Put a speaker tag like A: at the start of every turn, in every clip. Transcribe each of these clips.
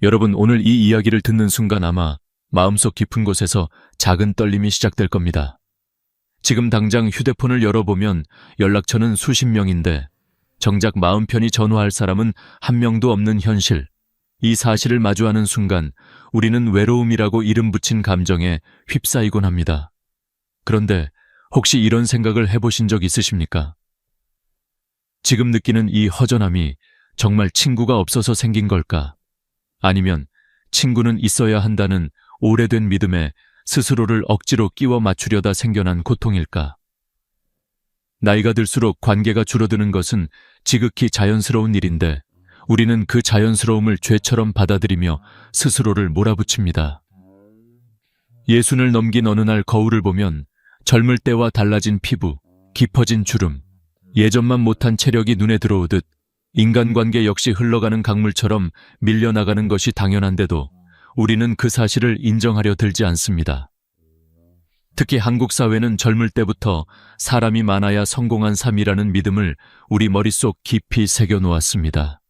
A: 여러분, 오늘 이 이야기를 듣는 순간 아마 마음속 깊은 곳에서 작은 떨림이 시작될 겁니다. 지금 당장 휴대폰을 열어보면 연락처는 수십 명인데 정작 마음 편히 전화할 사람은 한 명도 없는 현실. 이 사실을 마주하는 순간 우리는 외로움이라고 이름 붙인 감정에 휩싸이곤 합니다. 그런데 혹시 이런 생각을 해보신 적 있으십니까? 지금 느끼는 이 허전함이 정말 친구가 없어서 생긴 걸까? 아니면 친구는 있어야 한다는 오래된 믿음에 스스로를 억지로 끼워 맞추려다 생겨난 고통일까? 나이가 들수록 관계가 줄어드는 것은 지극히 자연스러운 일인데 우리는 그 자연스러움을 죄처럼 받아들이며 스스로를 몰아붙입니다. 예순을 넘긴 어느 날 거울을 보면 젊을 때와 달라진 피부, 깊어진 주름, 예전만 못한 체력이 눈에 들어오듯 인간관계 역시 흘러가는 강물처럼 밀려나가는 것이 당연한데도 우리는 그 사실을 인정하려 들지 않습니다. 특히 한국 사회는 젊을 때부터 사람이 많아야 성공한 삶이라는 믿음을 우리 머릿속 깊이 새겨 놓았습니다.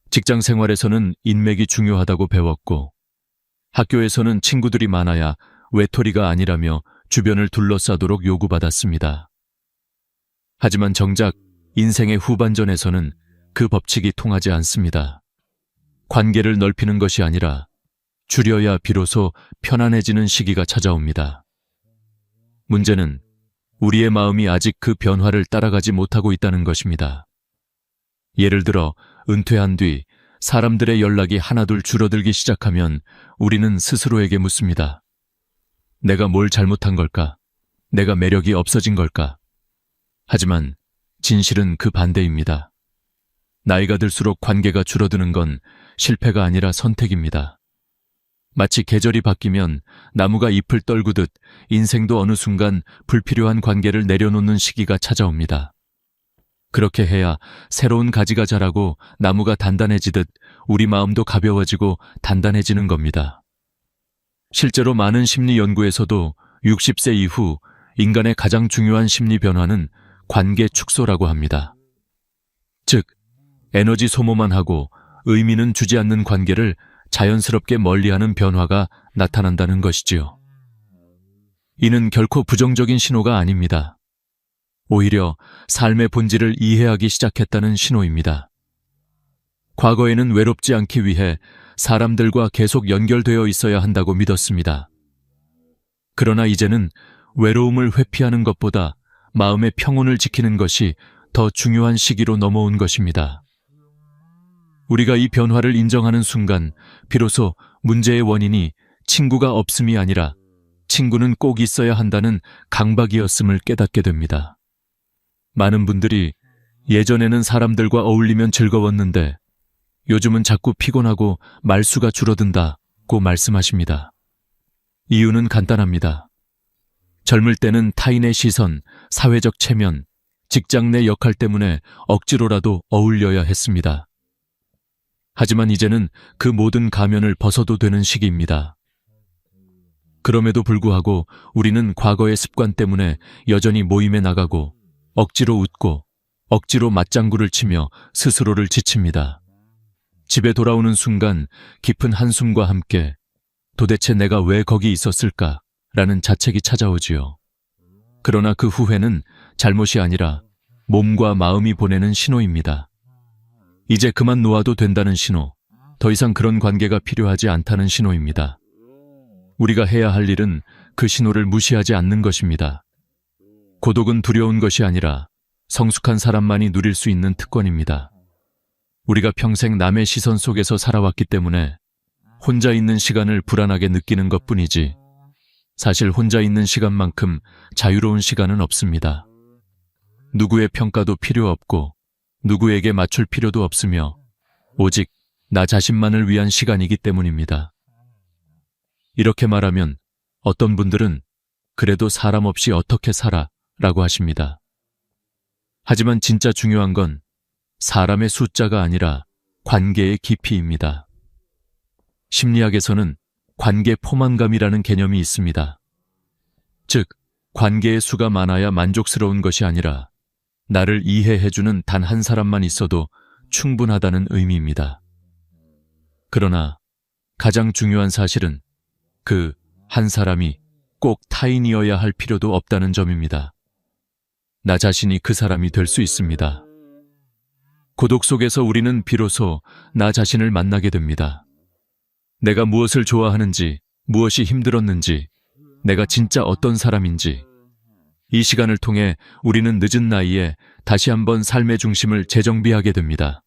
A: 직장 생활에서는 인맥이 중요하다고 배웠고, 학교에서는 친구들이 많아야 외톨이가 아니라며 주변을 둘러싸도록 요구받았습니다. 하지만 정작 인생의 후반전에서는 그 법칙이 통하지 않습니다. 관계를 넓히는 것이 아니라 줄여야 비로소 편안해지는 시기가 찾아옵니다. 문제는 우리의 마음이 아직 그 변화를 따라가지 못하고 있다는 것입니다. 예를 들어 은퇴한 뒤 사람들의 연락이 하나둘 줄어들기 시작하면 우리는 스스로에게 묻습니다. 내가 뭘 잘못한 걸까? 내가 매력이 없어진 걸까? 하지만 진실은 그 반대입니다. 나이가 들수록 관계가 줄어드는 건 실패가 아니라 선택입니다. 마치 계절이 바뀌면 나무가 잎을 떨구듯 인생도 어느 순간 불필요한 관계를 내려놓는 시기가 찾아옵니다. 그렇게 해야 새로운 가지가 자라고 나무가 단단해지듯 우리 마음도 가벼워지고 단단해지는 겁니다. 실제로 많은 심리 연구에서도 60세 이후 인간의 가장 중요한 심리 변화는 관계 축소라고 합니다. 즉, 에너지 소모만 하고 의미는 주지 않는 관계를 자연스럽게 멀리하는 변화가 나타난다는 것이지요. 이는 결코 부정적인 신호가 아닙니다. 오히려 삶의 본질을 이해하기 시작했다는 신호입니다. 과거에는 외롭지 않기 위해 사람들과 계속 연결되어 있어야 한다고 믿었습니다. 그러나 이제는 외로움을 회피하는 것보다 마음의 평온을 지키는 것이 더 중요한 시기로 넘어온 것입니다. 우리가 이 변화를 인정하는 순간 비로소 문제의 원인이 친구가 없음이 아니라 친구는 꼭 있어야 한다는 강박이었음을 깨닫게 됩니다. 많은 분들이 예전에는 사람들과 어울리면 즐거웠는데 요즘은 자꾸 피곤하고 말수가 줄어든다고 말씀하십니다. 이유는 간단합니다. 젊을 때는 타인의 시선, 사회적 체면, 직장 내 역할 때문에 억지로라도 어울려야 했습니다. 하지만 이제는 그 모든 가면을 벗어도 되는 시기입니다. 그럼에도 불구하고 우리는 과거의 습관 때문에 여전히 모임에 나가고 억지로 웃고 억지로 맞장구를 치며 스스로를 지칩니다. 집에 돌아오는 순간 깊은 한숨과 함께 도대체 내가 왜 거기 있었을까? 라는 자책이 찾아오지요. 그러나 그 후회는 잘못이 아니라 몸과 마음이 보내는 신호입니다. 이제 그만 놓아도 된다는 신호, 더 이상 그런 관계가 필요하지 않다는 신호입니다. 우리가 해야 할 일은 그 신호를 무시하지 않는 것입니다. 고독은 두려운 것이 아니라 성숙한 사람만이 누릴 수 있는 특권입니다. 우리가 평생 남의 시선 속에서 살아왔기 때문에 혼자 있는 시간을 불안하게 느끼는 것뿐이지 사실 혼자 있는 시간만큼 자유로운 시간은 없습니다. 누구의 평가도 필요 없고 누구에게 맞출 필요도 없으며 오직 나 자신만을 위한 시간이기 때문입니다. 이렇게 말하면 어떤 분들은 그래도 사람 없이 어떻게 살아? 라고 하십니다. 하지만 진짜 중요한 건 사람의 숫자가 아니라 관계의 깊이입니다. 심리학에서는 관계 포만감이라는 개념이 있습니다. 즉, 관계의 수가 많아야 만족스러운 것이 아니라 나를 이해해주는 단 한 사람만 있어도 충분하다는 의미입니다. 그러나 가장 중요한 사실은 그 한 사람이 꼭 타인이어야 할 필요도 없다는 점입니다. 나 자신이 그 사람이 될 수 있습니다. 고독 속에서 우리는 비로소 나 자신을 만나게 됩니다. 내가 무엇을 좋아하는지, 무엇이 힘들었는지, 내가 진짜 어떤 사람인지, 이 시간을 통해 우리는 늦은 나이에 다시 한번 삶의 중심을 재정비하게 됩니다.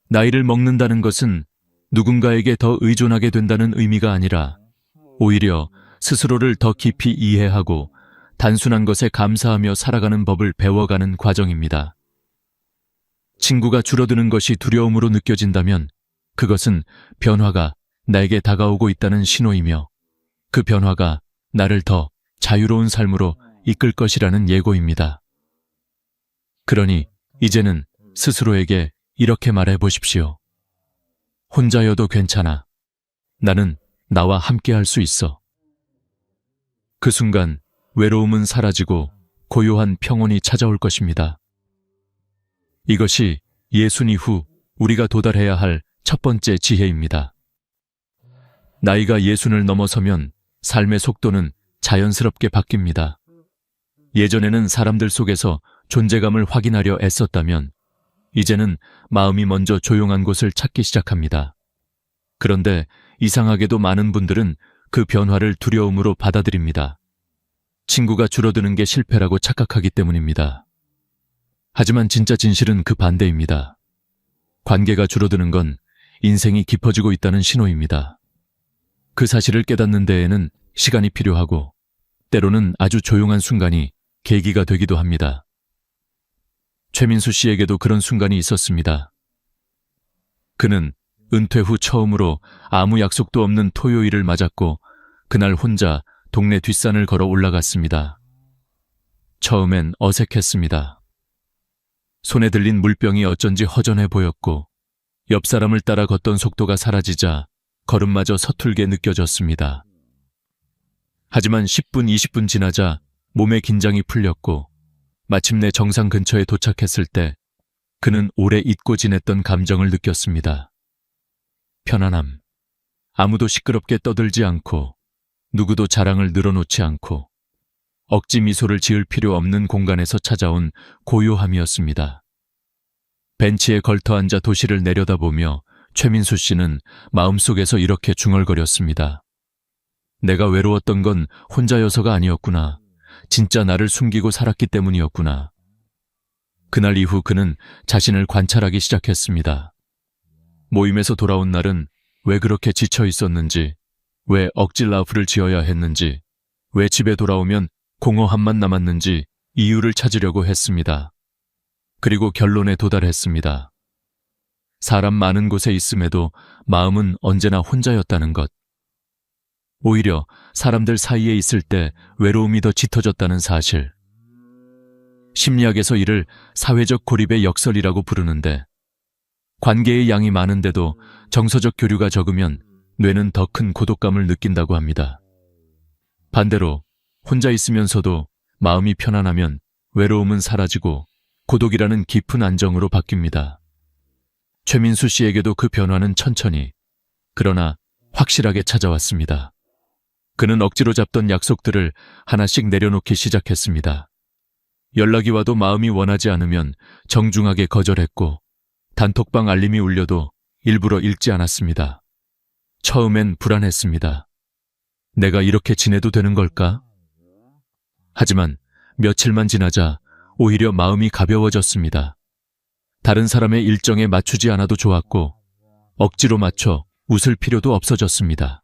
A: 나이를 먹는다는 것은 누군가에게 더 의존하게 된다는 의미가 아니라 오히려 스스로를 더 깊이 이해하고 단순한 것에 감사하며 살아가는 법을 배워가는 과정입니다. 친구가 줄어드는 것이 두려움으로 느껴진다면 그것은 변화가 나에게 다가오고 있다는 신호이며 그 변화가 나를 더 자유로운 삶으로 이끌 것이라는 예고입니다. 그러니 이제는 스스로에게 이렇게 말해 보십시오. 혼자여도 괜찮아. 나는 나와 함께 할 수 있어. 그 순간 외로움은 사라지고 고요한 평온이 찾아올 것입니다. 이것이 예순 이후 우리가 도달해야 할 첫 번째 지혜입니다. 나이가 예순을 넘어서면 삶의 속도는 자연스럽게 바뀝니다. 예전에는 사람들 속에서 존재감을 확인하려 애썼다면 이제는 마음이 먼저 조용한 곳을 찾기 시작합니다. 그런데 이상하게도 많은 분들은 그 변화를 두려움으로 받아들입니다. 친구가 줄어드는 게 실패라고 착각하기 때문입니다. 하지만 진짜 진실은 그 반대입니다. 관계가 줄어드는 건 인생이 깊어지고 있다는 신호입니다. 그 사실을 깨닫는 데에는 시간이 필요하고 때로는 아주 조용한 순간이 계기가 되기도 합니다. 최민수 씨에게도 그런 순간이 있었습니다. 그는 은퇴 후 처음으로 아무 약속도 없는 토요일을 맞았고 그날 혼자 동네 뒷산을 걸어 올라갔습니다. 처음엔 어색했습니다. 손에 들린 물병이 어쩐지 허전해 보였고 옆 사람을 따라 걷던 속도가 사라지자 걸음마저 서툴게 느껴졌습니다. 하지만 10분, 20분 지나자 몸의 긴장이 풀렸고 마침내 정상 근처에 도착했을 때 그는 오래 잊고 지냈던 감정을 느꼈습니다. 편안함. 아무도 시끄럽게 떠들지 않고 누구도 자랑을 늘어놓지 않고 억지 미소를 지을 필요 없는 공간에서 찾아온 고요함이었습니다. 벤치에 걸터앉아 도시를 내려다보며 최민수 씨는 마음속에서 이렇게 중얼거렸습니다. 내가 외로웠던 건 혼자여서가 아니었구나. 진짜 나를 숨기고 살았기 때문이었구나. 그날 이후 그는 자신을 관찰하기 시작했습니다. 모임에서 돌아온 날은 왜 그렇게 지쳐 있었는지, 왜 억지 라프를 지어야 했는지, 왜 집에 돌아오면 공허함만 남았는지 이유를 찾으려고 했습니다. 그리고 결론에 도달했습니다. 사람 많은 곳에 있음에도 마음은 언제나 혼자였다는 것. 오히려 사람들 사이에 있을 때 외로움이 더 짙어졌다는 사실. 심리학에서 이를 사회적 고립의 역설이라고 부르는데 관계의 양이 많은데도 정서적 교류가 적으면 뇌는 더 큰 고독감을 느낀다고 합니다. 반대로 혼자 있으면서도 마음이 편안하면 외로움은 사라지고 고독이라는 깊은 안정으로 바뀝니다. 최민수 씨에게도 그 변화는 천천히, 그러나 확실하게 찾아왔습니다. 그는 억지로 잡던 약속들을 하나씩 내려놓기 시작했습니다. 연락이 와도 마음이 원하지 않으면 정중하게 거절했고 단톡방 알림이 울려도 일부러 읽지 않았습니다. 처음엔 불안했습니다. 내가 이렇게 지내도 되는 걸까? 하지만 며칠만 지나자 오히려 마음이 가벼워졌습니다. 다른 사람의 일정에 맞추지 않아도 좋았고 억지로 맞춰 웃을 필요도 없어졌습니다.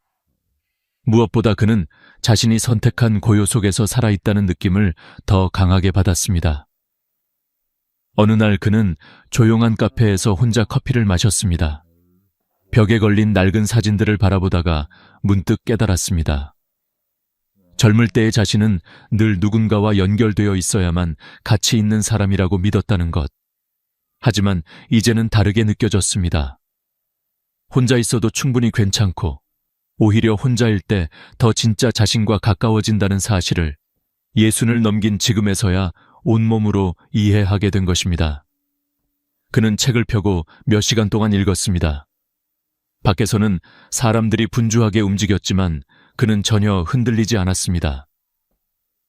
A: 무엇보다 그는 자신이 선택한 고요 속에서 살아있다는 느낌을 더 강하게 받았습니다. 어느 날 그는 조용한 카페에서 혼자 커피를 마셨습니다. 벽에 걸린 낡은 사진들을 바라보다가 문득 깨달았습니다. 젊을 때의 자신은 늘 누군가와 연결되어 있어야만 가치 있는 사람이라고 믿었다는 것. 하지만 이제는 다르게 느껴졌습니다. 혼자 있어도 충분히 괜찮고 오히려 혼자일 때 더 진짜 자신과 가까워진다는 사실을 예순을 넘긴 지금에서야 온몸으로 이해하게 된 것입니다. 그는 책을 펴고 몇 시간 동안 읽었습니다. 밖에서는 사람들이 분주하게 움직였지만 그는 전혀 흔들리지 않았습니다.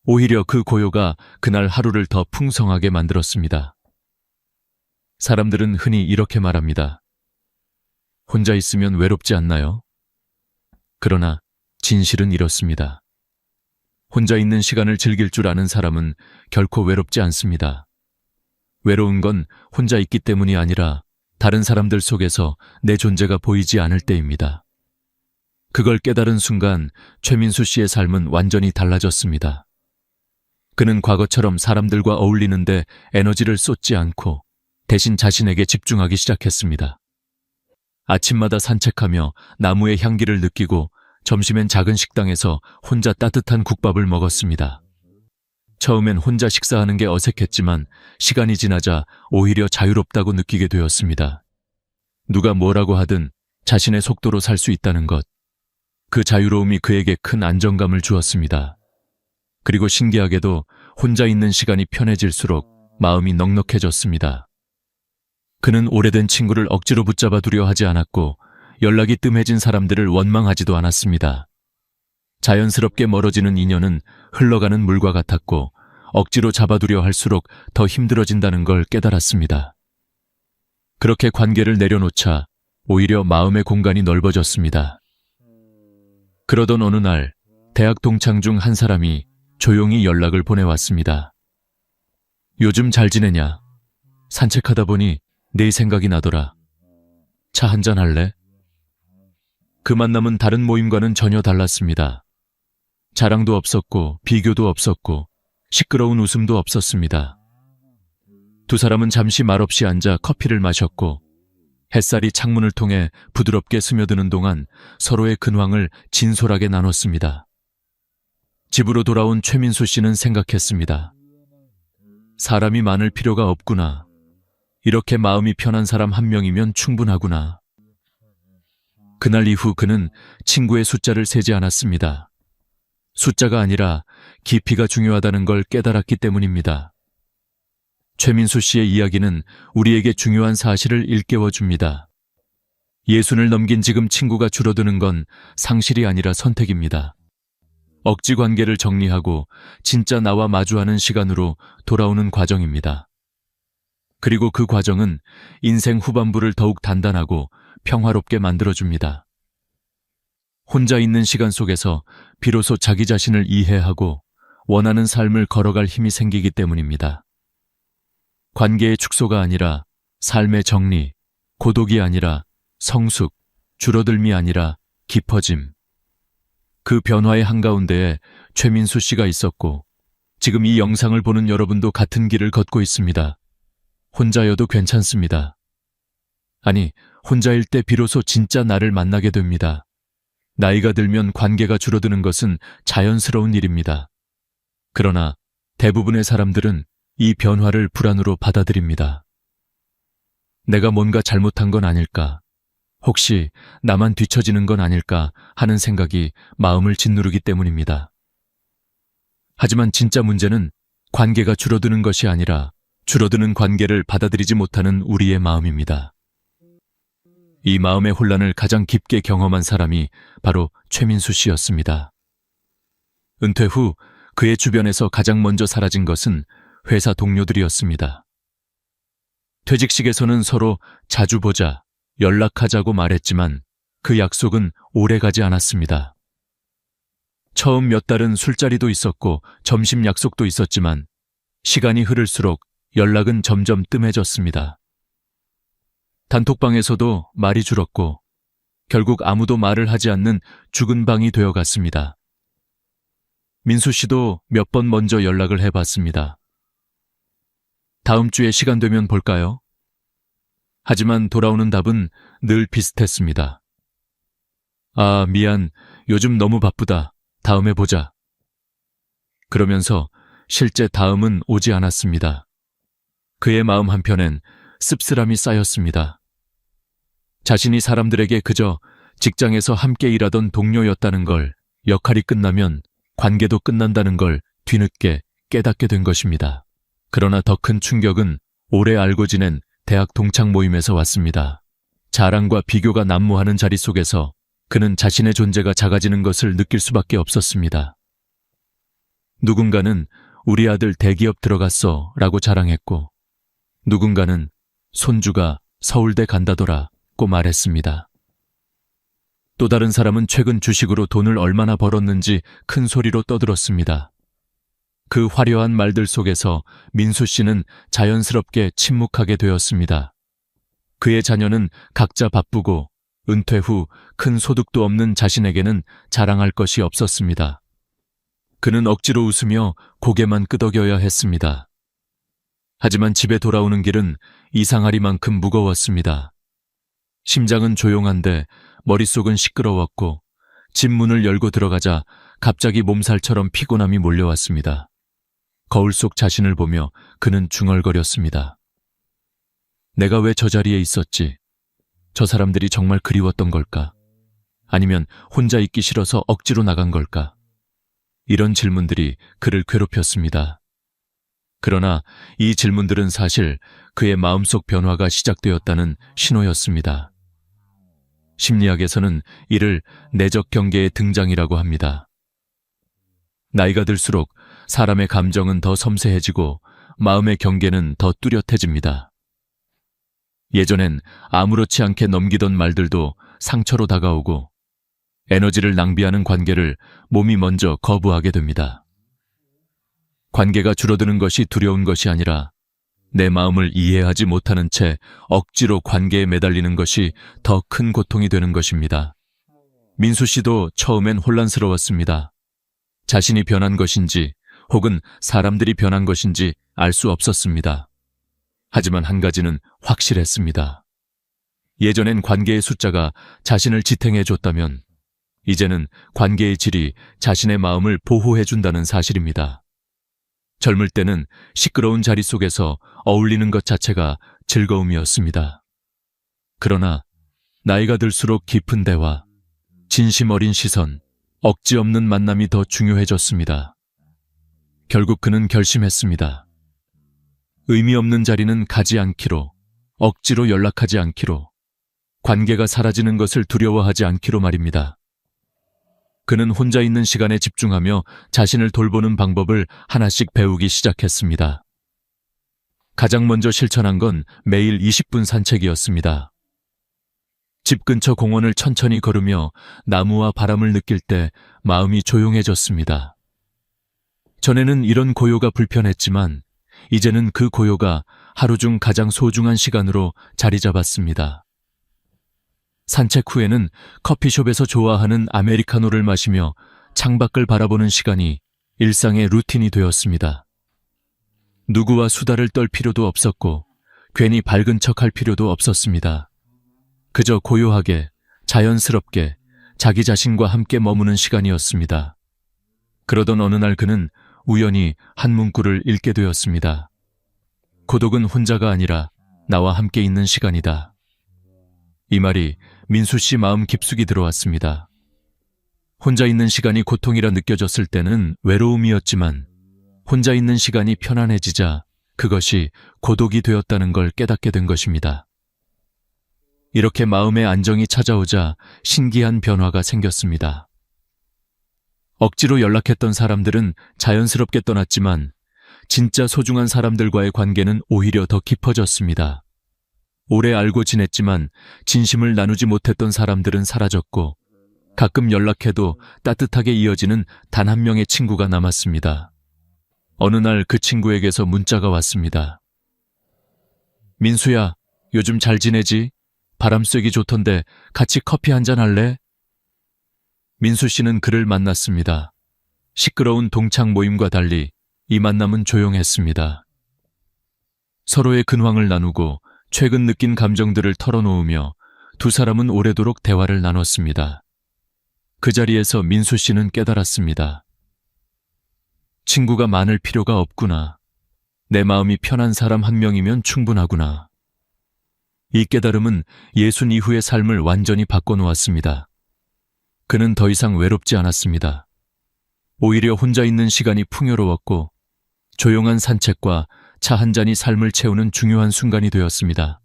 A: 오히려 그 고요가 그날 하루를 더 풍성하게 만들었습니다. 사람들은 흔히 이렇게 말합니다. 혼자 있으면 외롭지 않나요? 그러나 진실은 이렇습니다. 혼자 있는 시간을 즐길 줄 아는 사람은 결코 외롭지 않습니다. 외로운 건 혼자 있기 때문이 아니라 다른 사람들 속에서 내 존재가 보이지 않을 때입니다. 그걸 깨달은 순간 최민수 씨의 삶은 완전히 달라졌습니다. 그는 과거처럼 사람들과 어울리는데 에너지를 쏟지 않고 대신 자신에게 집중하기 시작했습니다. 아침마다 산책하며 나무의 향기를 느끼고 점심엔 작은 식당에서 혼자 따뜻한 국밥을 먹었습니다. 처음엔 혼자 식사하는 게 어색했지만 시간이 지나자 오히려 자유롭다고 느끼게 되었습니다. 누가 뭐라고 하든 자신의 속도로 살 수 있다는 것. 그 자유로움이 그에게 큰 안정감을 주었습니다. 그리고 신기하게도 혼자 있는 시간이 편해질수록 마음이 넉넉해졌습니다. 그는 오래된 친구를 억지로 붙잡아 두려 하지 않았고 연락이 뜸해진 사람들을 원망하지도 않았습니다. 자연스럽게 멀어지는 인연은 흘러가는 물과 같았고 억지로 잡아두려 할수록 더 힘들어진다는 걸 깨달았습니다. 그렇게 관계를 내려놓자 오히려 마음의 공간이 넓어졌습니다. 그러던 어느 날 대학 동창 중 한 사람이 조용히 연락을 보내왔습니다. 요즘 잘 지내냐? 산책하다 보니 네 생각이 나더라. 차 한잔 할래? 그 만남은 다른 모임과는 전혀 달랐습니다. 자랑도 없었고 비교도 없었고 시끄러운 웃음도 없었습니다. 두 사람은 잠시 말없이 앉아 커피를 마셨고 햇살이 창문을 통해 부드럽게 스며드는 동안 서로의 근황을 진솔하게 나눴습니다. 집으로 돌아온 최민수 씨는 생각했습니다. 사람이 많을 필요가 없구나. 이렇게 마음이 편한 사람 한 명이면 충분하구나. 그날 이후 그는 친구의 숫자를 세지 않았습니다. 숫자가 아니라 깊이가 중요하다는 걸 깨달았기 때문입니다. 최민수 씨의 이야기는 우리에게 중요한 사실을 일깨워줍니다. 예순을 넘긴 지금 친구가 줄어드는 건 상실이 아니라 선택입니다. 억지 관계를 정리하고 진짜 나와 마주하는 시간으로 돌아오는 과정입니다. 그리고 그 과정은 인생 후반부를 더욱 단단하고 평화롭게 만들어줍니다. 혼자 있는 시간 속에서 비로소 자기 자신을 이해하고 원하는 삶을 걸어갈 힘이 생기기 때문입니다. 관계의 축소가 아니라 삶의 정리, 고독이 아니라 성숙, 줄어들미 아니라 깊어짐. 그 변화의 한가운데에 최민수 씨가 있었고 지금 이 영상을 보는 여러분도 같은 길을 걷고 있습니다. 혼자여도 괜찮습니다. 아니, 혼자일 때 비로소 진짜 나를 만나게 됩니다. 나이가 들면 관계가 줄어드는 것은 자연스러운 일입니다. 그러나 대부분의 사람들은 이 변화를 불안으로 받아들입니다. 내가 뭔가 잘못한 건 아닐까? 혹시 나만 뒤처지는 건 아닐까 하는 생각이 마음을 짓누르기 때문입니다. 하지만 진짜 문제는 관계가 줄어드는 것이 아니라 줄어드는 관계를 받아들이지 못하는 우리의 마음입니다. 이 마음의 혼란을 가장 깊게 경험한 사람이 바로 최민수 씨였습니다. 은퇴 후 그의 주변에서 가장 먼저 사라진 것은 회사 동료들이었습니다. 퇴직식에서는 서로 자주 보자, 연락하자고 말했지만 그 약속은 오래가지 않았습니다. 처음 몇 달은 술자리도 있었고 점심 약속도 있었지만 시간이 흐를수록 연락은 점점 뜸해졌습니다. 단톡방에서도 말이 줄었고 결국 아무도 말을 하지 않는 죽은 방이 되어갔습니다. 민수 씨도 몇 번 먼저 연락을 해봤습니다. 다음 주에 시간 되면 볼까요? 하지만 돌아오는 답은 늘 비슷했습니다. 아, 미안. 요즘 너무 바쁘다. 다음에 보자. 그러면서 실제 다음은 오지 않았습니다. 그의 마음 한편엔 씁쓸함이 쌓였습니다. 자신이 사람들에게 그저 직장에서 함께 일하던 동료였다는 걸, 역할이 끝나면 관계도 끝난다는 걸 뒤늦게 깨닫게 된 것입니다. 그러나 더 큰 충격은 오래 알고 지낸 대학 동창 모임에서 왔습니다. 자랑과 비교가 난무하는 자리 속에서 그는 자신의 존재가 작아지는 것을 느낄 수밖에 없었습니다. 누군가는 우리 아들 대기업 들어갔어 라고 자랑했고, 누군가는 손주가 서울대 간다더라고 말했습니다. 또 다른 사람은 최근 주식으로 돈을 얼마나 벌었는지 큰 소리로 떠들었습니다. 그 화려한 말들 속에서 민수 씨는 자연스럽게 침묵하게 되었습니다. 그의 자녀는 각자 바쁘고 은퇴 후 큰 소득도 없는 자신에게는 자랑할 것이 없었습니다. 그는 억지로 웃으며 고개만 끄덕여야 했습니다. 하지만 집에 돌아오는 길은 이상하리만큼 무거웠습니다. 심장은 조용한데 머릿속은 시끄러웠고 집 문을 열고 들어가자 갑자기 몸살처럼 피곤함이 몰려왔습니다. 거울 속 자신을 보며 그는 중얼거렸습니다. 내가 왜 저 자리에 있었지? 저 사람들이 정말 그리웠던 걸까? 아니면 혼자 있기 싫어서 억지로 나간 걸까? 이런 질문들이 그를 괴롭혔습니다. 그러나 이 질문들은 사실 그의 마음속 변화가 시작되었다는 신호였습니다. 심리학에서는 이를 내적 경계의 등장이라고 합니다. 나이가 들수록 사람의 감정은 더 섬세해지고 마음의 경계는 더 뚜렷해집니다. 예전엔 아무렇지 않게 넘기던 말들도 상처로 다가오고 에너지를 낭비하는 관계를 몸이 먼저 거부하게 됩니다. 관계가 줄어드는 것이 두려운 것이 아니라 내 마음을 이해하지 못하는 채 억지로 관계에 매달리는 것이 더 큰 고통이 되는 것입니다. 민수 씨도 처음엔 혼란스러웠습니다. 자신이 변한 것인지 혹은 사람들이 변한 것인지 알 수 없었습니다. 하지만 한 가지는 확실했습니다. 예전엔 관계의 숫자가 자신을 지탱해줬다면 이제는 관계의 질이 자신의 마음을 보호해준다는 사실입니다. 젊을 때는 시끄러운 자리 속에서 어울리는 것 자체가 즐거움이었습니다. 그러나 나이가 들수록 깊은 대화, 진심 어린 시선, 억지 없는 만남이 더 중요해졌습니다. 결국 그는 결심했습니다. 의미 없는 자리는 가지 않기로, 억지로 연락하지 않기로, 관계가 사라지는 것을 두려워하지 않기로 말입니다. 그는 혼자 있는 시간에 집중하며 자신을 돌보는 방법을 하나씩 배우기 시작했습니다. 가장 먼저 실천한 건 매일 20분 산책이었습니다. 집 근처 공원을 천천히 걸으며 나무와 바람을 느낄 때 마음이 조용해졌습니다. 전에는 이런 고요가 불편했지만 이제는 그 고요가 하루 중 가장 소중한 시간으로 자리 잡았습니다. 산책 후에는 커피숍에서 좋아하는 아메리카노를 마시며 창밖을 바라보는 시간이 일상의 루틴이 되었습니다. 누구와 수다를 떨 필요도 없었고 괜히 밝은 척할 필요도 없었습니다. 그저 고요하게, 자연스럽게 자기 자신과 함께 머무는 시간이었습니다. 그러던 어느 날 그는 우연히 한 문구를 읽게 되었습니다. 고독은 혼자가 아니라 나와 함께 있는 시간이다. 이 말이 민수 씨 마음 깊숙이 들어왔습니다. 혼자 있는 시간이 고통이라 느껴졌을 때는 외로움이었지만 혼자 있는 시간이 편안해지자 그것이 고독이 되었다는 걸 깨닫게 된 것입니다. 이렇게 마음의 안정이 찾아오자 신기한 변화가 생겼습니다. 억지로 연락했던 사람들은 자연스럽게 떠났지만 진짜 소중한 사람들과의 관계는 오히려 더 깊어졌습니다. 오래 알고 지냈지만 진심을 나누지 못했던 사람들은 사라졌고 가끔 연락해도 따뜻하게 이어지는 단 한 명의 친구가 남았습니다. 어느 날 그 친구에게서 문자가 왔습니다. 민수야, 요즘 잘 지내지? 바람 쐬기 좋던데 같이 커피 한잔 할래? 민수 씨는 그를 만났습니다. 시끄러운 동창 모임과 달리 이 만남은 조용했습니다. 서로의 근황을 나누고 최근 느낀 감정들을 털어놓으며 두 사람은 오래도록 대화를 나눴습니다. 그 자리에서 민수 씨는 깨달았습니다. 친구가 많을 필요가 없구나. 내 마음이 편한 사람 한 명이면 충분하구나. 이 깨달음은 예순 이후의 삶을 완전히 바꿔놓았습니다. 그는 더 이상 외롭지 않았습니다. 오히려 혼자 있는 시간이 풍요로웠고 조용한 산책과 차 한 잔이 삶을 채우는 중요한 순간이 되었습니다.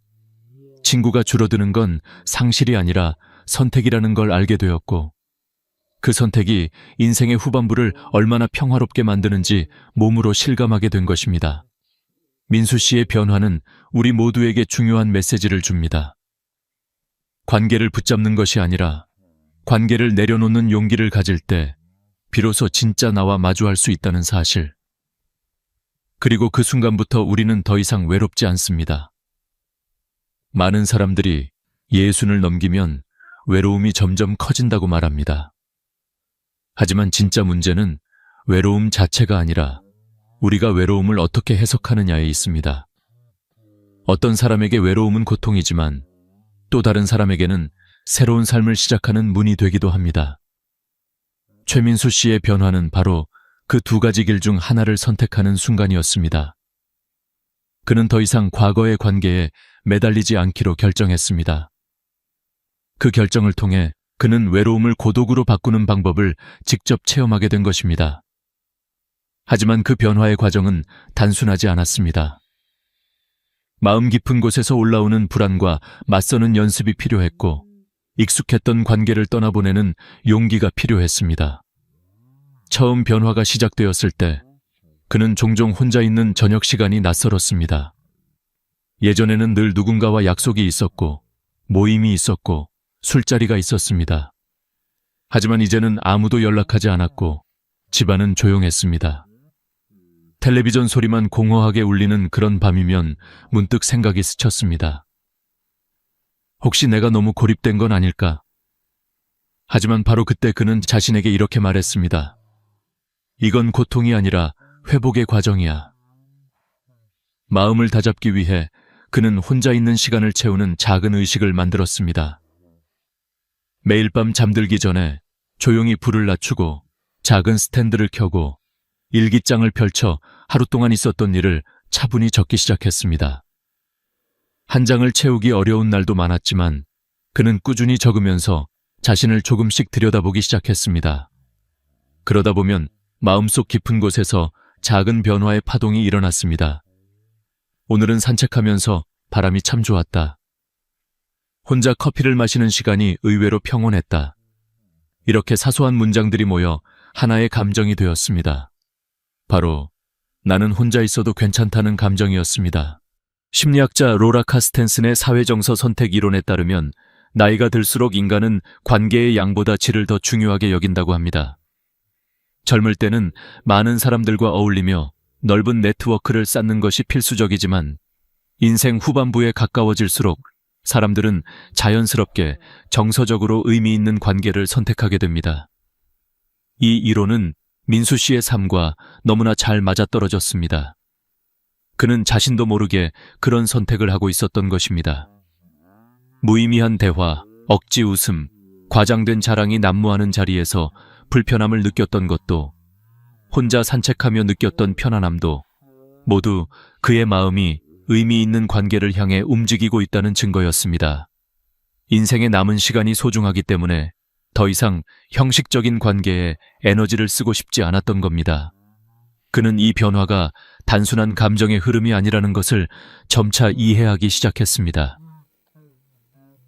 A: 친구가 줄어드는 건 상실이 아니라 선택이라는 걸 알게 되었고, 그 선택이 인생의 후반부를 얼마나 평화롭게 만드는지 몸으로 실감하게 된 것입니다. 민수 씨의 변화는 우리 모두에게 중요한 메시지를 줍니다. 관계를 붙잡는 것이 아니라 관계를 내려놓는 용기를 가질 때 비로소 진짜 나와 마주할 수 있다는 사실. 그리고 그 순간부터 우리는 더 이상 외롭지 않습니다. 많은 사람들이 예순을 넘기면 외로움이 점점 커진다고 말합니다. 하지만 진짜 문제는 외로움 자체가 아니라 우리가 외로움을 어떻게 해석하느냐에 있습니다. 어떤 사람에게 외로움은 고통이지만 또 다른 사람에게는 새로운 삶을 시작하는 문이 되기도 합니다. 최민수 씨의 변화는 바로 그 두 가지 길 중 하나를 선택하는 순간이었습니다. 그는 더 이상 과거의 관계에 매달리지 않기로 결정했습니다. 그 결정을 통해 그는 외로움을 고독으로 바꾸는 방법을 직접 체험하게 된 것입니다. 하지만 그 변화의 과정은 단순하지 않았습니다. 마음 깊은 곳에서 올라오는 불안과 맞서는 연습이 필요했고, 익숙했던 관계를 떠나보내는 용기가 필요했습니다. 처음 변화가 시작되었을 때 그는 종종 혼자 있는 저녁 시간이 낯설었습니다. 예전에는 늘 누군가와 약속이 있었고 모임이 있었고 술자리가 있었습니다. 하지만 이제는 아무도 연락하지 않았고 집안은 조용했습니다. 텔레비전 소리만 공허하게 울리는 그런 밤이면 문득 생각이 스쳤습니다. 혹시 내가 너무 고립된 건 아닐까? 하지만 바로 그때 그는 자신에게 이렇게 말했습니다. 이건 고통이 아니라 회복의 과정이야. 마음을 다잡기 위해 그는 혼자 있는 시간을 채우는 작은 의식을 만들었습니다. 매일 밤 잠들기 전에 조용히 불을 낮추고 작은 스탠드를 켜고 일기장을 펼쳐 하루 동안 있었던 일을 차분히 적기 시작했습니다. 한 장을 채우기 어려운 날도 많았지만 그는 꾸준히 적으면서 자신을 조금씩 들여다보기 시작했습니다. 그러다 보면 마음속 깊은 곳에서 작은 변화의 파동이 일어났습니다. 오늘은 산책하면서 바람이 참 좋았다. 혼자 커피를 마시는 시간이 의외로 평온했다. 이렇게 사소한 문장들이 모여 하나의 감정이 되었습니다. 바로 나는 혼자 있어도 괜찮다는 감정이었습니다. 심리학자 로라 카스텐슨의 사회정서 선택 이론에 따르면 나이가 들수록 인간은 관계의 양보다 질을 더 중요하게 여긴다고 합니다. 젊을 때는 많은 사람들과 어울리며 넓은 네트워크를 쌓는 것이 필수적이지만 인생 후반부에 가까워질수록 사람들은 자연스럽게 정서적으로 의미 있는 관계를 선택하게 됩니다. 이 이론은 민수 씨의 삶과 너무나 잘 맞아떨어졌습니다. 그는 자신도 모르게 그런 선택을 하고 있었던 것입니다. 무의미한 대화, 억지 웃음, 과장된 자랑이 난무하는 자리에서 불편함을 느꼈던 것도, 혼자 산책하며 느꼈던 편안함도 모두 그의 마음이 의미 있는 관계를 향해 움직이고 있다는 증거였습니다. 인생의 남은 시간이 소중하기 때문에 더 이상 형식적인 관계에 에너지를 쓰고 싶지 않았던 겁니다. 그는 이 변화가 단순한 감정의 흐름이 아니라는 것을 점차 이해하기 시작했습니다.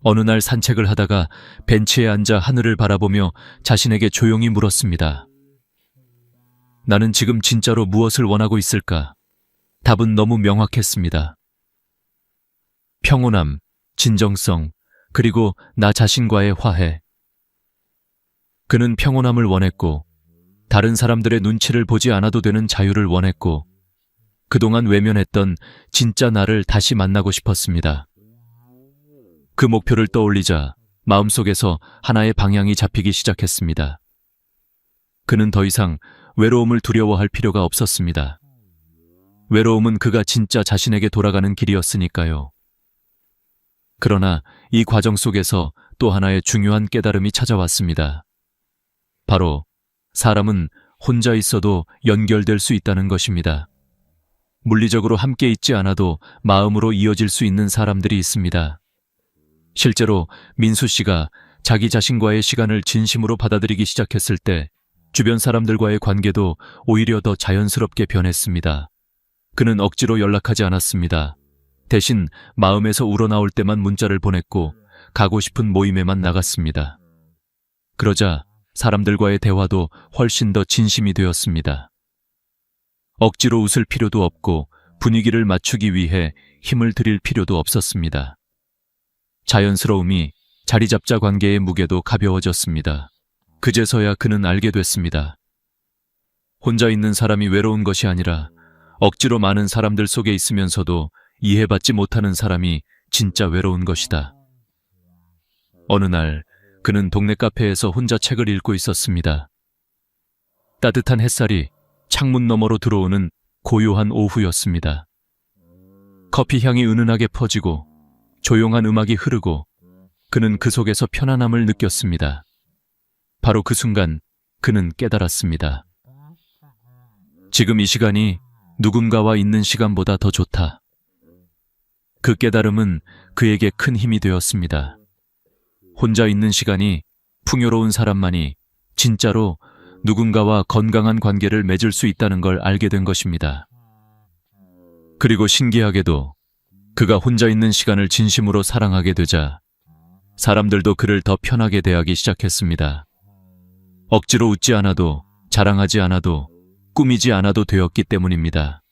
A: 어느 날 산책을 하다가 벤치에 앉아 하늘을 바라보며 자신에게 조용히 물었습니다. 나는 지금 진짜로 무엇을 원하고 있을까? 답은 너무 명확했습니다. 평온함, 진정성, 그리고 나 자신과의 화해. 그는 평온함을 원했고, 다른 사람들의 눈치를 보지 않아도 되는 자유를 원했고, 그동안 외면했던 진짜 나를 다시 만나고 싶었습니다. 그 목표를 떠올리자 마음속에서 하나의 방향이 잡히기 시작했습니다. 그는 더 이상 외로움을 두려워할 필요가 없었습니다. 외로움은 그가 진짜 자신에게 돌아가는 길이었으니까요. 그러나 이 과정 속에서 또 하나의 중요한 깨달음이 찾아왔습니다. 바로 사람은 혼자 있어도 연결될 수 있다는 것입니다. 물리적으로 함께 있지 않아도 마음으로 이어질 수 있는 사람들이 있습니다. 실제로 민수 씨가 자기 자신과의 시간을 진심으로 받아들이기 시작했을 때 주변 사람들과의 관계도 오히려 더 자연스럽게 변했습니다. 그는 억지로 연락하지 않았습니다. 대신 마음에서 우러나올 때만 문자를 보냈고 가고 싶은 모임에만 나갔습니다. 그러자 사람들과의 대화도 훨씬 더 진심이 되었습니다. 억지로 웃을 필요도 없고 분위기를 맞추기 위해 힘을 들일 필요도 없었습니다. 자연스러움이 자리잡자 관계의 무게도 가벼워졌습니다. 그제서야 그는 알게 됐습니다. 혼자 있는 사람이 외로운 것이 아니라 억지로 많은 사람들 속에 있으면서도 이해받지 못하는 사람이 진짜 외로운 것이다. 어느 날 그는 동네 카페에서 혼자 책을 읽고 있었습니다. 따뜻한 햇살이 창문 너머로 들어오는 고요한 오후였습니다. 커피 향이 은은하게 퍼지고 조용한 음악이 흐르고 그는 그 속에서 편안함을 느꼈습니다. 바로 그 순간 그는 깨달았습니다. 지금 이 시간이 누군가와 있는 시간보다 더 좋다. 그 깨달음은 그에게 큰 힘이 되었습니다. 혼자 있는 시간이 풍요로운 사람만이 진짜로 누군가와 건강한 관계를 맺을 수 있다는 걸 알게 된 것입니다. 그리고 신기하게도 그가 혼자 있는 시간을 진심으로 사랑하게 되자 사람들도 그를 더 편하게 대하기 시작했습니다. 억지로 웃지 않아도 자랑하지 않아도 꾸미지 않아도 되었기 때문입니다.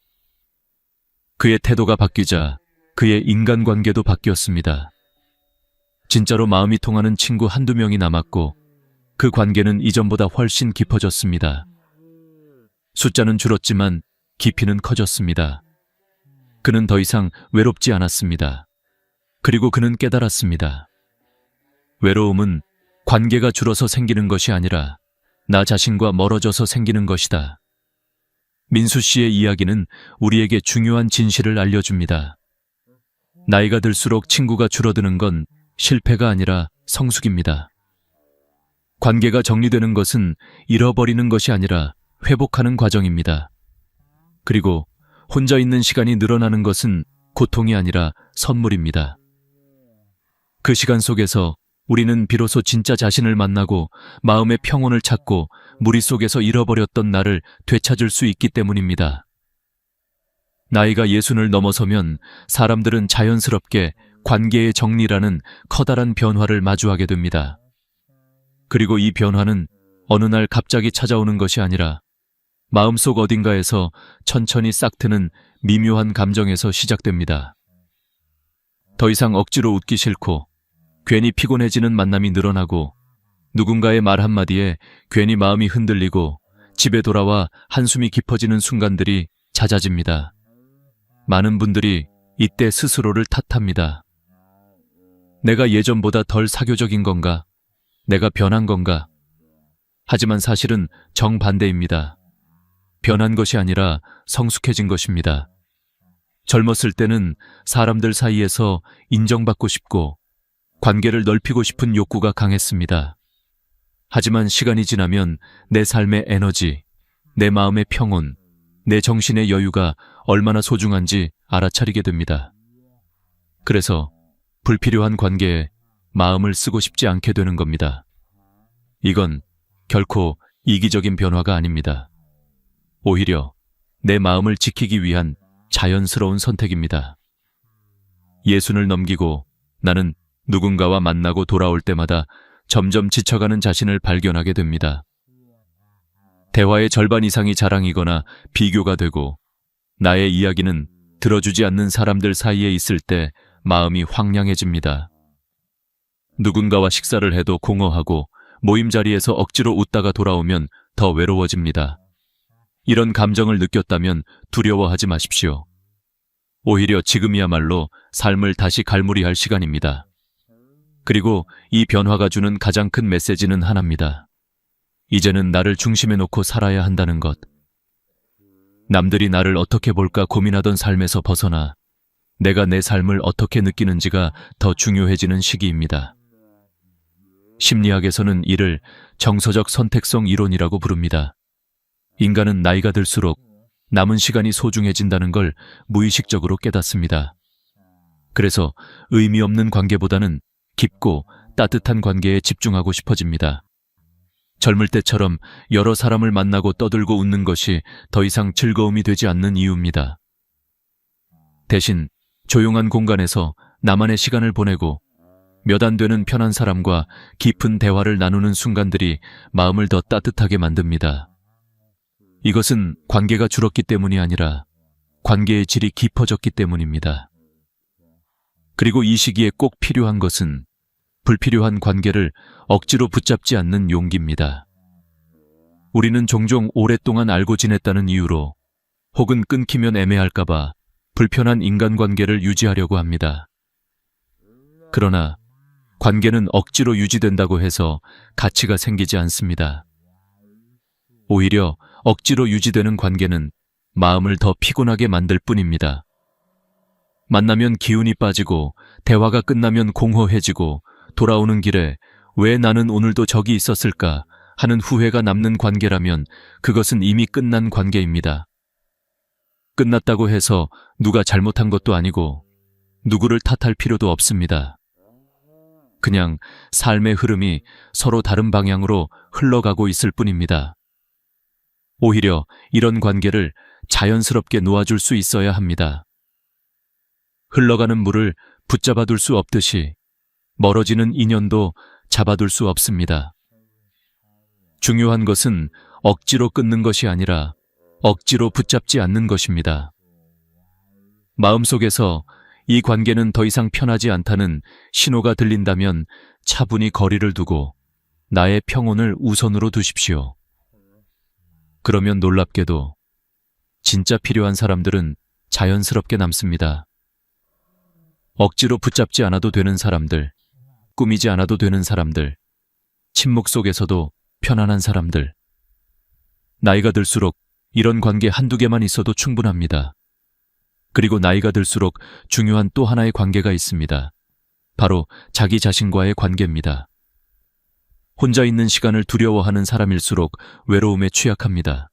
A: 그의 태도가 바뀌자 그의 인간관계도 바뀌었습니다. 진짜로 마음이 통하는 친구 한두 명이 남았고 그 관계는 이전보다 훨씬 깊어졌습니다. 숫자는 줄었지만 깊이는 커졌습니다. 그는 더 이상 외롭지 않았습니다. 그리고 그는 깨달았습니다. 외로움은 관계가 줄어서 생기는 것이 아니라 나 자신과 멀어져서 생기는 것이다. 민수 씨의 이야기는 우리에게 중요한 진실을 알려줍니다. 나이가 들수록 친구가 줄어드는 건 실패가 아니라 성숙입니다. 관계가 정리되는 것은 잃어버리는 것이 아니라 회복하는 과정입니다. 그리고 혼자 있는 시간이 늘어나는 것은 고통이 아니라 선물입니다. 그 시간 속에서 우리는 비로소 진짜 자신을 만나고 마음의 평온을 찾고 무리 속에서 잃어버렸던 나를 되찾을 수 있기 때문입니다. 나이가 60을 넘어서면 사람들은 자연스럽게 관계의 정리라는 커다란 변화를 마주하게 됩니다. 그리고 이 변화는 어느 날 갑자기 찾아오는 것이 아니라 마음속 어딘가에서 천천히 싹트는 미묘한 감정에서 시작됩니다. 더 이상 억지로 웃기 싫고 괜히 피곤해지는 만남이 늘어나고 누군가의 말 한마디에 괜히 마음이 흔들리고 집에 돌아와 한숨이 깊어지는 순간들이 잦아집니다. 많은 분들이 이때 스스로를 탓합니다. 내가 예전보다 덜 사교적인 건가? 내가 변한 건가? 하지만 사실은 정반대입니다. 변한 것이 아니라 성숙해진 것입니다. 젊었을 때는 사람들 사이에서 인정받고 싶고 관계를 넓히고 싶은 욕구가 강했습니다. 하지만 시간이 지나면 내 삶의 에너지, 내 마음의 평온, 내 정신의 여유가 얼마나 소중한지 알아차리게 됩니다. 그래서 불필요한 관계에 마음을 쓰고 싶지 않게 되는 겁니다. 이건 결코 이기적인 변화가 아닙니다. 오히려 내 마음을 지키기 위한 자연스러운 선택입니다. 60을 넘기고 나는 누군가와 만나고 돌아올 때마다 점점 지쳐가는 자신을 발견하게 됩니다. 대화의 절반 이상이 자랑이거나 비교가 되고 나의 이야기는 들어주지 않는 사람들 사이에 있을 때 마음이 황량해집니다. 누군가와 식사를 해도 공허하고 모임 자리에서 억지로 웃다가 돌아오면 더 외로워집니다. 이런 감정을 느꼈다면 두려워하지 마십시오. 오히려 지금이야말로 삶을 다시 갈무리할 시간입니다. 그리고 이 변화가 주는 가장 큰 메시지는 하나입니다. 이제는 나를 중심에 놓고 살아야 한다는 것. 남들이 나를 어떻게 볼까 고민하던 삶에서 벗어나 내가 내 삶을 어떻게 느끼는지가 더 중요해지는 시기입니다. 심리학에서는 이를 정서적 선택성 이론이라고 부릅니다. 인간은 나이가 들수록 남은 시간이 소중해진다는 걸 무의식적으로 깨닫습니다. 그래서 의미 없는 관계보다는 깊고 따뜻한 관계에 집중하고 싶어집니다. 젊을 때처럼 여러 사람을 만나고 떠들고 웃는 것이 더 이상 즐거움이 되지 않는 이유입니다. 대신 조용한 공간에서 나만의 시간을 보내고 몇 안 되는 편한 사람과 깊은 대화를 나누는 순간들이 마음을 더 따뜻하게 만듭니다. 이것은 관계가 줄었기 때문이 아니라 관계의 질이 깊어졌기 때문입니다. 그리고 이 시기에 꼭 필요한 것은 불필요한 관계를 억지로 붙잡지 않는 용기입니다. 우리는 종종 오랫동안 알고 지냈다는 이유로 혹은 끊기면 애매할까봐 불편한 인간관계를 유지하려고 합니다. 그러나 관계는 억지로 유지된다고 해서 가치가 생기지 않습니다. 오히려 억지로 유지되는 관계는 마음을 더 피곤하게 만들 뿐입니다. 만나면 기운이 빠지고 대화가 끝나면 공허해지고 돌아오는 길에 왜 나는 오늘도 저기 있었을까 하는 후회가 남는 관계라면 그것은 이미 끝난 관계입니다. 끝났다고 해서 누가 잘못한 것도 아니고 누구를 탓할 필요도 없습니다. 그냥 삶의 흐름이 서로 다른 방향으로 흘러가고 있을 뿐입니다. 오히려 이런 관계를 자연스럽게 놓아줄 수 있어야 합니다. 흘러가는 물을 붙잡아둘 수 없듯이 멀어지는 인연도 잡아둘 수 없습니다. 중요한 것은 억지로 끊는 것이 아니라 억지로 붙잡지 않는 것입니다. 마음속에서 이 관계는 더 이상 편하지 않다는 신호가 들린다면 차분히 거리를 두고 나의 평온을 우선으로 두십시오. 그러면 놀랍게도 진짜 필요한 사람들은 자연스럽게 남습니다. 억지로 붙잡지 않아도 되는 사람들, 꾸미지 않아도 되는 사람들, 침묵 속에서도 편안한 사람들. 나이가 들수록 이런 관계 한두 개만 있어도 충분합니다. 그리고 나이가 들수록 중요한 또 하나의 관계가 있습니다. 바로 자기 자신과의 관계입니다. 혼자 있는 시간을 두려워하는 사람일수록 외로움에 취약합니다.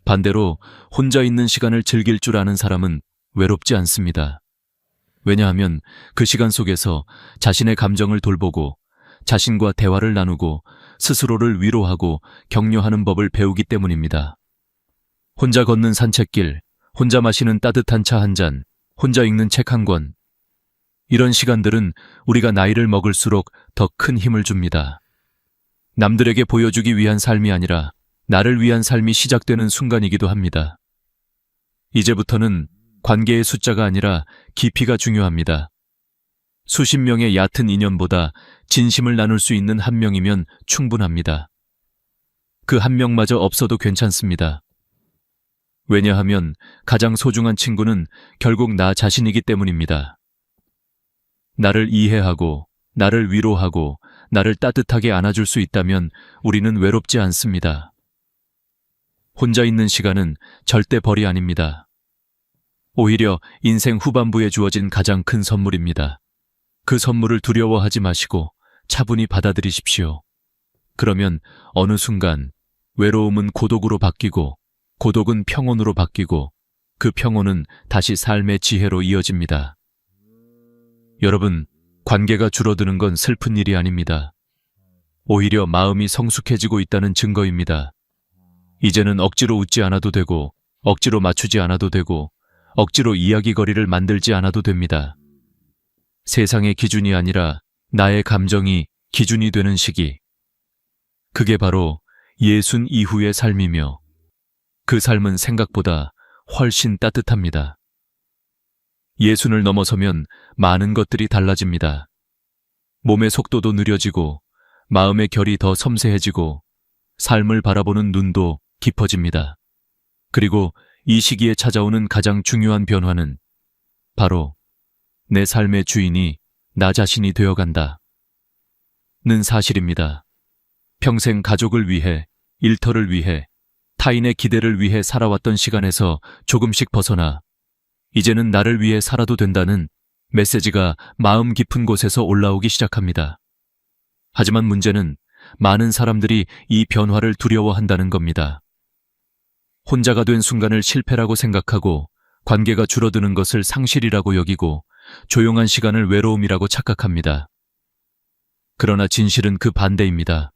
A: 반대로 혼자 있는 시간을 즐길 줄 아는 사람은 외롭지 않습니다. 왜냐하면 그 시간 속에서 자신의 감정을 돌보고 자신과 대화를 나누고 스스로를 위로하고 격려하는 법을 배우기 때문입니다. 혼자 걷는 산책길, 혼자 마시는 따뜻한 차 한 잔, 혼자 읽는 책 한 권. 이런 시간들은 우리가 나이를 먹을수록 더 큰 힘을 줍니다. 남들에게 보여주기 위한 삶이 아니라 나를 위한 삶이 시작되는 순간이기도 합니다. 이제부터는 관계의 숫자가 아니라 깊이가 중요합니다. 수십 명의 얕은 인연보다 진심을 나눌 수 있는 한 명이면 충분합니다. 그 한 명마저 없어도 괜찮습니다. 왜냐하면 가장 소중한 친구는 결국 나 자신이기 때문입니다. 나를 이해하고, 나를 위로하고, 나를 따뜻하게 안아줄 수 있다면 우리는 외롭지 않습니다. 혼자 있는 시간은 절대 벌이 아닙니다. 오히려 인생 후반부에 주어진 가장 큰 선물입니다. 그 선물을 두려워하지 마시고 차분히 받아들이십시오. 그러면 어느 순간 외로움은 고독으로 바뀌고 고독은 평온으로 바뀌고 그 평온은 다시 삶의 지혜로 이어집니다. 여러분, 관계가 줄어드는 건 슬픈 일이 아닙니다. 오히려 마음이 성숙해지고 있다는 증거입니다. 이제는 억지로 웃지 않아도 되고 억지로 맞추지 않아도 되고 억지로 이야기거리를 만들지 않아도 됩니다. 세상의 기준이 아니라 나의 감정이 기준이 되는 시기. 그게 바로 예순 이후의 삶이며 그 삶은 생각보다 훨씬 따뜻합니다. 예순을 넘어서면 많은 것들이 달라집니다. 몸의 속도도 느려지고 마음의 결이 더 섬세해지고 삶을 바라보는 눈도 깊어집니다. 그리고 이 시기에 찾아오는 가장 중요한 변화는 바로 내 삶의 주인이 나 자신이 되어간다. 는 사실입니다. 평생 가족을 위해, 일터를 위해, 타인의 기대를 위해 살아왔던 시간에서 조금씩 벗어나 이제는 나를 위해 살아도 된다는 메시지가 마음 깊은 곳에서 올라오기 시작합니다. 하지만 문제는 많은 사람들이 이 변화를 두려워한다는 겁니다. 혼자가 된 순간을 실패라고 생각하고 관계가 줄어드는 것을 상실이라고 여기고 조용한 시간을 외로움이라고 착각합니다. 그러나 진실은 그 반대입니다.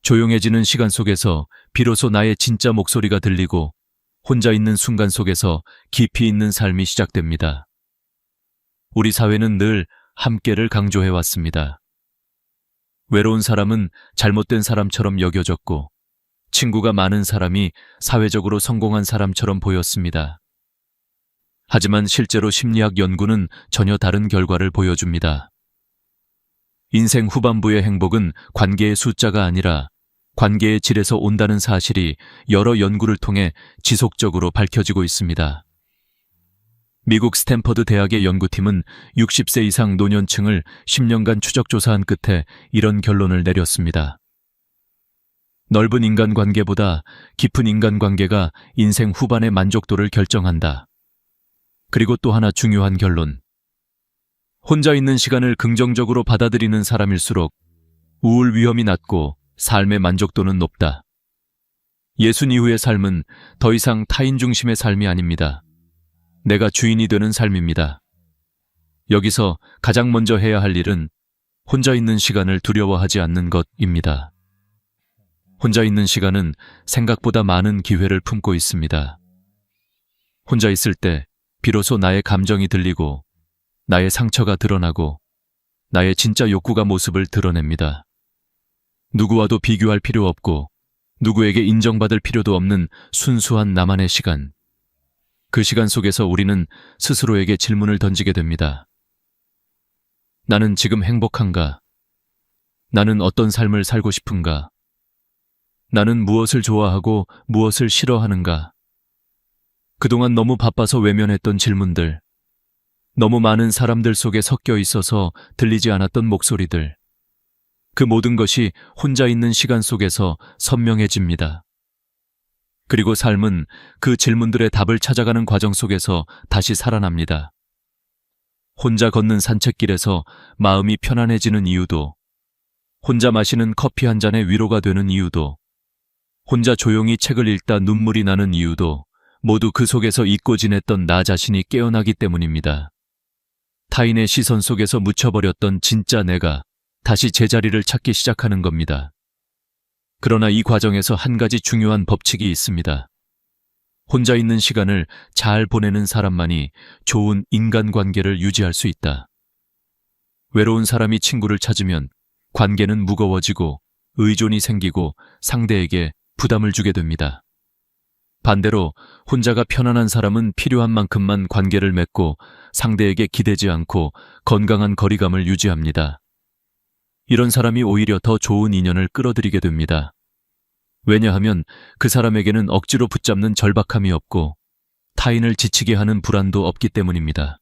A: 조용해지는 시간 속에서 비로소 나의 진짜 목소리가 들리고 혼자 있는 순간 속에서 깊이 있는 삶이 시작됩니다. 우리 사회는 늘 함께를 강조해왔습니다. 외로운 사람은 잘못된 사람처럼 여겨졌고, 친구가 많은 사람이 사회적으로 성공한 사람처럼 보였습니다. 하지만 실제로 심리학 연구는 전혀 다른 결과를 보여줍니다. 인생 후반부의 행복은 관계의 숫자가 아니라 관계의 질에서 온다는 사실이 여러 연구를 통해 지속적으로 밝혀지고 있습니다. 미국 스탠퍼드 대학의 연구팀은 60세 이상 노년층을 10년간 추적 조사한 끝에 이런 결론을 내렸습니다. 넓은 인간관계보다 깊은 인간관계가 인생 후반의 만족도를 결정한다. 그리고 또 하나 중요한 결론. 혼자 있는 시간을 긍정적으로 받아들이는 사람일수록 우울 위험이 낮고 삶의 만족도는 높다. 예순 이후의 삶은 더 이상 타인 중심의 삶이 아닙니다. 내가 주인이 되는 삶입니다. 여기서 가장 먼저 해야 할 일은 혼자 있는 시간을 두려워하지 않는 것입니다. 혼자 있는 시간은 생각보다 많은 기회를 품고 있습니다. 혼자 있을 때 비로소 나의 감정이 들리고 나의 상처가 드러나고 나의 진짜 욕구가 모습을 드러냅니다. 누구와도 비교할 필요 없고 누구에게 인정받을 필요도 없는 순수한 나만의 시간. 그 시간 속에서 우리는 스스로에게 질문을 던지게 됩니다. 나는 지금 행복한가? 나는 어떤 삶을 살고 싶은가? 나는 무엇을 좋아하고 무엇을 싫어하는가? 그동안 너무 바빠서 외면했던 질문들, 너무 많은 사람들 속에 섞여 있어서 들리지 않았던 목소리들, 그 모든 것이 혼자 있는 시간 속에서 선명해집니다. 그리고 삶은 그 질문들의 답을 찾아가는 과정 속에서 다시 살아납니다. 혼자 걷는 산책길에서 마음이 편안해지는 이유도, 혼자 마시는 커피 한 잔의 위로가 되는 이유도, 혼자 조용히 책을 읽다 눈물이 나는 이유도 모두 그 속에서 잊고 지냈던 나 자신이 깨어나기 때문입니다. 타인의 시선 속에서 묻혀버렸던 진짜 내가 다시 제자리를 찾기 시작하는 겁니다. 그러나 이 과정에서 한 가지 중요한 법칙이 있습니다. 혼자 있는 시간을 잘 보내는 사람만이 좋은 인간관계를 유지할 수 있다. 외로운 사람이 친구를 찾으면 관계는 무거워지고 의존이 생기고 상대에게 부담을 주게 됩니다. 반대로 혼자가 편안한 사람은 필요한 만큼만 관계를 맺고 상대에게 기대지 않고 건강한 거리감을 유지합니다. 이런 사람이 오히려 더 좋은 인연을 끌어들이게 됩니다. 왜냐하면 그 사람에게는 억지로 붙잡는 절박함이 없고 타인을 지치게 하는 불안도 없기 때문입니다.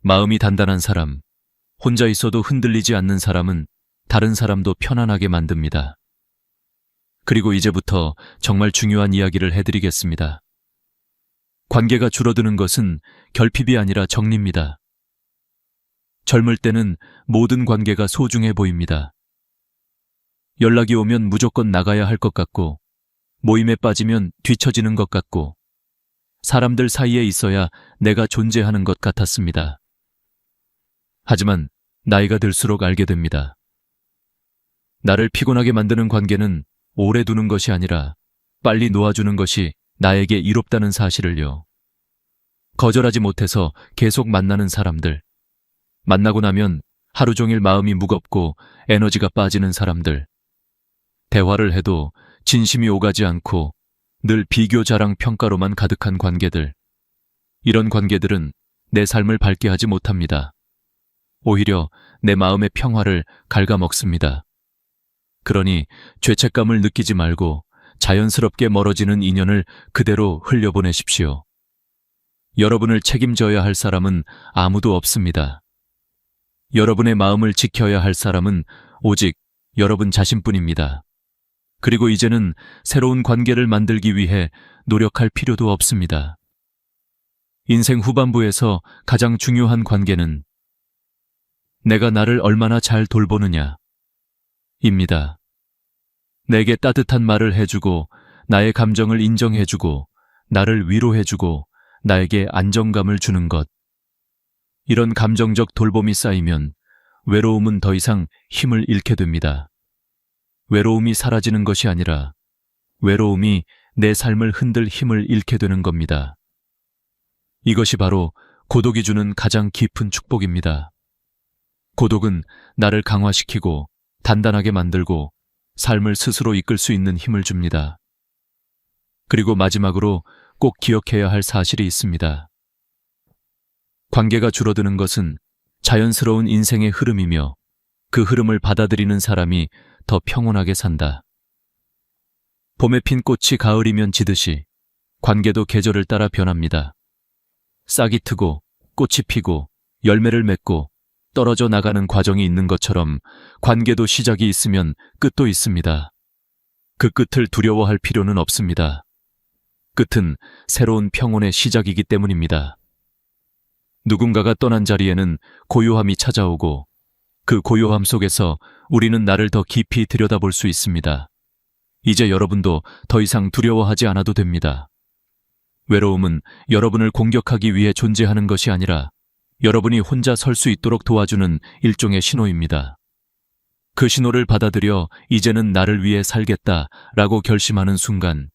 A: 마음이 단단한 사람, 혼자 있어도 흔들리지 않는 사람은 다른 사람도 편안하게 만듭니다. 그리고 이제부터 정말 중요한 이야기를 해드리겠습니다. 관계가 줄어드는 것은 결핍이 아니라 정리입니다. 젊을 때는 모든 관계가 소중해 보입니다. 연락이 오면 무조건 나가야 할 것 같고, 모임에 빠지면 뒤처지는 것 같고, 사람들 사이에 있어야 내가 존재하는 것 같았습니다. 하지만 나이가 들수록 알게 됩니다. 나를 피곤하게 만드는 관계는 오래 두는 것이 아니라 빨리 놓아주는 것이 나에게 이롭다는 사실을요. 거절하지 못해서 계속 만나는 사람들, 만나고 나면 하루 종일 마음이 무겁고 에너지가 빠지는 사람들, 대화를 해도 진심이 오가지 않고 늘 비교 자랑 평가로만 가득한 관계들, 이런 관계들은 내 삶을 밝게 하지 못합니다. 오히려 내 마음의 평화를 갉아먹습니다. 그러니 죄책감을 느끼지 말고 자연스럽게 멀어지는 인연을 그대로 흘려보내십시오. 여러분을 책임져야 할 사람은 아무도 없습니다. 여러분의 마음을 지켜야 할 사람은 오직 여러분 자신뿐입니다. 그리고 이제는 새로운 관계를 만들기 위해 노력할 필요도 없습니다. 인생 후반부에서 가장 중요한 관계는 내가 나를 얼마나 잘 돌보느냐 입니다. 내게 따뜻한 말을 해주고 나의 감정을 인정해주고 나를 위로해주고 나에게 안정감을 주는 것. 이런 감정적 돌봄이 쌓이면 외로움은 더 이상 힘을 잃게 됩니다. 외로움이 사라지는 것이 아니라 외로움이 내 삶을 흔들 힘을 잃게 되는 겁니다. 이것이 바로 고독이 주는 가장 깊은 축복입니다. 고독은 나를 강화시키고 단단하게 만들고 삶을 스스로 이끌 수 있는 힘을 줍니다. 그리고 마지막으로 꼭 기억해야 할 사실이 있습니다. 관계가 줄어드는 것은 자연스러운 인생의 흐름이며 그 흐름을 받아들이는 사람이 더 평온하게 산다. 봄에 핀 꽃이 가을이면 지듯이 관계도 계절을 따라 변합니다. 싹이 트고 꽃이 피고 열매를 맺고 떨어져 나가는 과정이 있는 것처럼 관계도 시작이 있으면 끝도 있습니다. 그 끝을 두려워할 필요는 없습니다. 끝은 새로운 평온의 시작이기 때문입니다. 누군가가 떠난 자리에는 고요함이 찾아오고 그 고요함 속에서 우리는 나를 더 깊이 들여다볼 수 있습니다. 이제 여러분도 더 이상 두려워하지 않아도 됩니다. 외로움은 여러분을 공격하기 위해 존재하는 것이 아니라 여러분이 혼자 설 수 있도록 도와주는 일종의 신호입니다. 그 신호를 받아들여 이제는 나를 위해 살겠다라고 결심하는 순간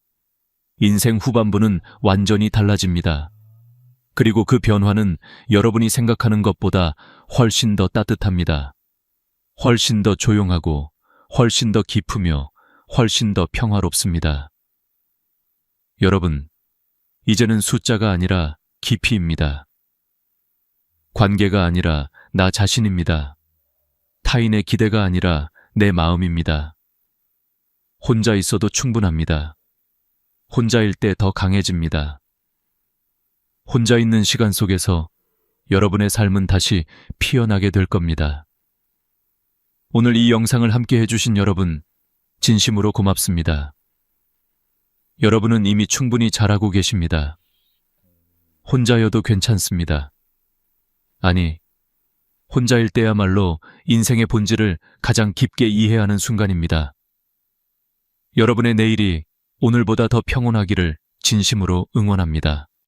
A: 인생 후반부는 완전히 달라집니다. 그리고 그 변화는 여러분이 생각하는 것보다 훨씬 더 따뜻합니다. 훨씬 더 조용하고 훨씬 더 깊으며 훨씬 더 평화롭습니다. 여러분, 이제는 숫자가 아니라 깊이입니다. 관계가 아니라 나 자신입니다. 타인의 기대가 아니라 내 마음입니다. 혼자 있어도 충분합니다. 혼자일 때 더 강해집니다. 혼자 있는 시간 속에서 여러분의 삶은 다시 피어나게 될 겁니다. 오늘 이 영상을 함께 해주신 여러분, 진심으로 고맙습니다. 여러분은 이미 충분히 잘하고 계십니다. 혼자여도 괜찮습니다. 아니, 혼자일 때야말로 인생의 본질을 가장 깊게 이해하는 순간입니다. 여러분의 내일이 오늘보다 더 평온하기를 진심으로 응원합니다.